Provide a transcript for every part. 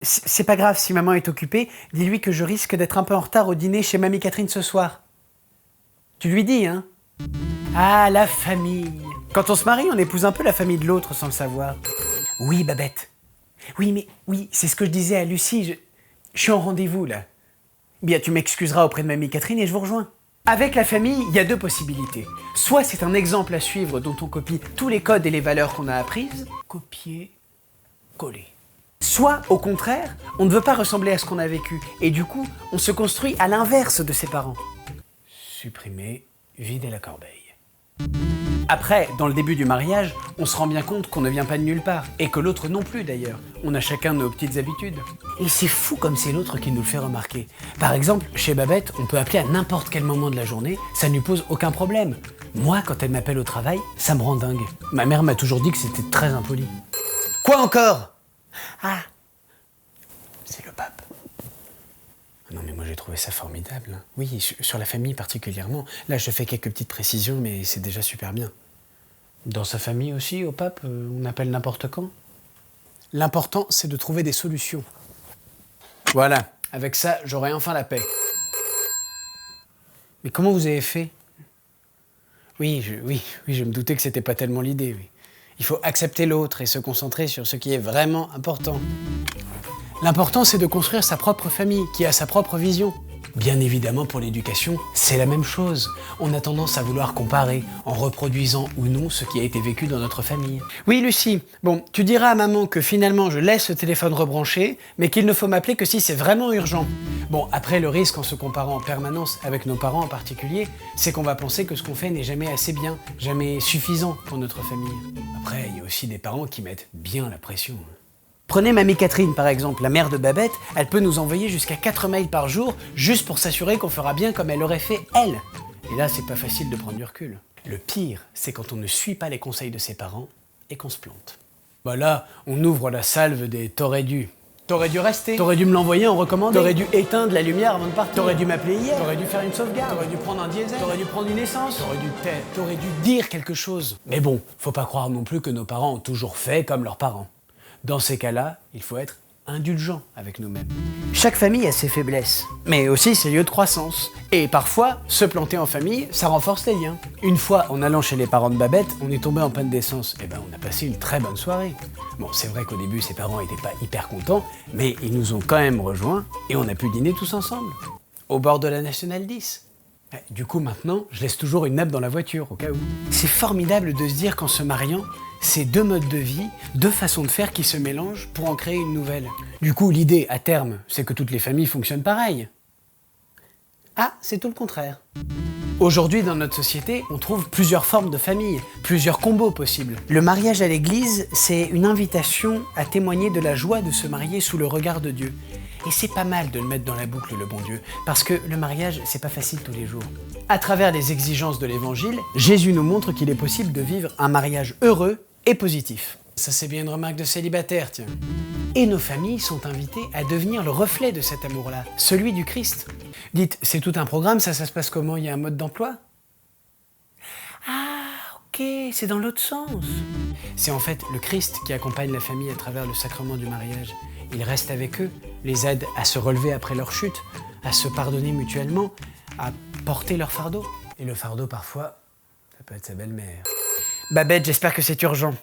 C'est pas grave, si maman est occupée, dis-lui que je risque d'être un peu en retard au dîner chez Mamie Catherine ce soir. Tu lui dis, hein? Ah, la famille. Quand on se marie, on épouse un peu la famille de l'autre sans le savoir. Oui, Babette. Oui, c'est ce que je disais à Lucie, je suis en rendez-vous, là. Bien, tu m'excuseras auprès de Mamie Catherine et je vous rejoins. Avec la famille, il y a deux possibilités. Soit c'est un exemple à suivre dont on copie tous les codes et les valeurs qu'on a apprises. Copier, coller. Soit, au contraire, on ne veut pas ressembler à ce qu'on a vécu, et du coup, on se construit à l'inverse de ses parents. Supprimer, vider la corbeille. Après, dans le début du mariage, on se rend bien compte qu'on ne vient pas de nulle part, et que l'autre non plus d'ailleurs. On a chacun nos petites habitudes. Et c'est fou comme c'est l'autre qui nous le fait remarquer. Par exemple, chez Babette, on peut appeler à n'importe quel moment de la journée, ça ne lui pose aucun problème. Moi, quand elle m'appelle au travail, ça me rend dingue. Ma mère m'a toujours dit que c'était très impoli. Quoi encore? Ah, c'est le pape. Non mais moi j'ai trouvé ça formidable. Oui, sur la famille particulièrement. Là je fais quelques petites précisions mais c'est déjà super bien. Dans sa famille aussi, au pape, on appelle n'importe quand. L'important c'est de trouver des solutions. Voilà, avec ça j'aurai enfin la paix. Mais comment vous avez fait? Oui, je me doutais que c'était pas tellement l'idée. Oui. Il faut accepter l'autre et se concentrer sur ce qui est vraiment important. L'important, c'est de construire sa propre famille, qui a sa propre vision. Bien évidemment, pour l'éducation, c'est la même chose. On a tendance à vouloir comparer, en reproduisant ou non ce qui a été vécu dans notre famille. Oui, Lucie, bon, tu diras à maman que finalement je laisse le téléphone rebranché, mais qu'il ne faut m'appeler que si c'est vraiment urgent. Bon, après, le risque en se comparant en permanence avec nos parents en particulier, c'est qu'on va penser que ce qu'on fait n'est jamais assez bien, jamais suffisant pour notre famille. Après, il y a aussi des parents qui mettent bien la pression. Prenez Mamie Catherine par exemple, la mère de Babette, elle peut nous envoyer jusqu'à 4 mails par jour juste pour s'assurer qu'on fera bien comme elle l'aurait fait elle. Et là, c'est pas facile de prendre du recul. Le pire, c'est quand on ne suit pas les conseils de ses parents et qu'on se plante. Bah là, on ouvre la salve des t'aurais dû. T'aurais dû rester. T'aurais dû me l'envoyer en recommandé. T'aurais dû éteindre la lumière avant de partir. T'aurais dû m'appeler hier. T'aurais dû faire une sauvegarde. T'aurais dû prendre un diesel. T'aurais dû prendre une essence. T'aurais dû te taire. T'aurais dû dire quelque chose. Mais bon, faut pas croire non plus que nos parents ont toujours fait comme leurs parents. Dans ces cas-là, il faut être indulgent avec nous-mêmes. Chaque famille a ses faiblesses, mais aussi ses lieux de croissance. Et parfois, se planter en famille, ça renforce les liens. Une fois, en allant chez les parents de Babette, on est tombé en panne d'essence. Et ben, on a passé une très bonne soirée. Bon, c'est vrai qu'au début, ses parents n'étaient pas hyper contents, mais ils nous ont quand même rejoints et on a pu dîner tous ensemble, au bord de la Nationale 10. Du coup, maintenant, je laisse toujours une nappe dans la voiture, au cas où. C'est formidable de se dire qu'en se mariant, c'est deux modes de vie, deux façons de faire qui se mélangent pour en créer une nouvelle. Du coup, l'idée, à terme, c'est que toutes les familles fonctionnent pareil. Ah, c'est tout le contraire. Aujourd'hui, dans notre société, on trouve plusieurs formes de famille, plusieurs combos possibles. Le mariage à l'église, c'est une invitation à témoigner de la joie de se marier sous le regard de Dieu. Et c'est pas mal de le mettre dans la boucle, le bon Dieu, parce que le mariage, c'est pas facile tous les jours. À travers les exigences de l'évangile, Jésus nous montre qu'il est possible de vivre un mariage heureux et positif. Ça, c'est bien une remarque de célibataire, tiens. Et nos familles sont invitées à devenir le reflet de cet amour-là, celui du Christ. Dites, c'est tout un programme, ça se passe comment? Il y a un mode d'emploi? Ah, ok, c'est dans l'autre sens. C'est en fait le Christ qui accompagne la famille à travers le sacrement du mariage. Il reste avec eux, les aide à se relever après leur chute, à se pardonner mutuellement, à porter leur fardeau. Et le fardeau, parfois, ça peut être sa belle-mère. Babette, j'espère que c'est urgent.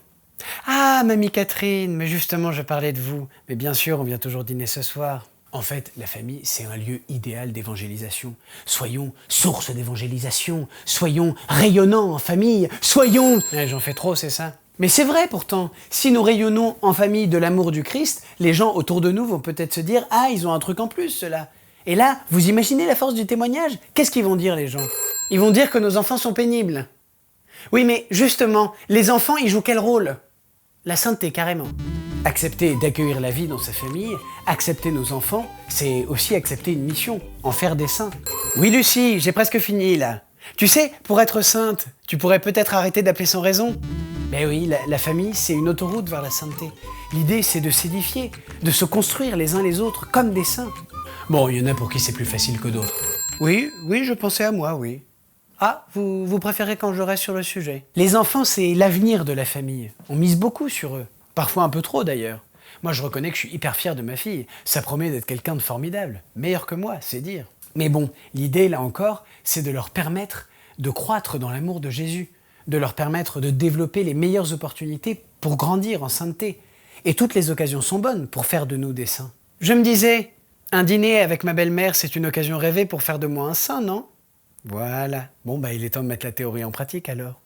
Ah, Mamie Catherine, mais justement, je parlais de vous. Mais bien sûr, on vient toujours dîner ce soir. En fait, la famille, c'est un lieu idéal d'évangélisation. Soyons source d'évangélisation, soyons rayonnants en famille, soyons... J'en fais trop, c'est ça? Mais c'est vrai pourtant, si nous rayonnons en famille de l'amour du Christ, les gens autour de nous vont peut-être se dire « Ah, ils ont un truc en plus, ceux-là ». Et là, vous imaginez la force du témoignage? Qu'est-ce qu'ils vont dire, les gens? Ils vont dire que nos enfants sont pénibles. Oui, mais justement, les enfants, ils jouent quel rôle? La sainteté, carrément. Accepter d'accueillir la vie dans sa famille, accepter nos enfants, c'est aussi accepter une mission, en faire des saints. Oui, Lucie, j'ai presque fini, là. Tu sais, pour être sainte, tu pourrais peut-être arrêter d'appeler sans raison. Mais oui, la famille, c'est une autoroute vers la sainteté. L'idée, c'est de s'édifier, de se construire les uns les autres comme des saints. Bon, il y en a pour qui c'est plus facile que d'autres. Oui, je pensais à moi, oui. Ah, vous préférez quand je reste sur le sujet? Les enfants, c'est l'avenir de la famille. On mise beaucoup sur eux. Parfois un peu trop, d'ailleurs. Moi, je reconnais que je suis hyper fier de ma fille. Ça promet d'être quelqu'un de formidable. Meilleur que moi, c'est dire. Mais bon, l'idée, là encore, c'est de leur permettre de croître dans l'amour de Jésus, de leur permettre de développer les meilleures opportunités pour grandir en sainteté. Et toutes les occasions sont bonnes pour faire de nous des saints. Je me disais, un dîner avec ma belle-mère, c'est une occasion rêvée pour faire de moi un saint, non? Voilà. Bon, il est temps de mettre la théorie en pratique alors.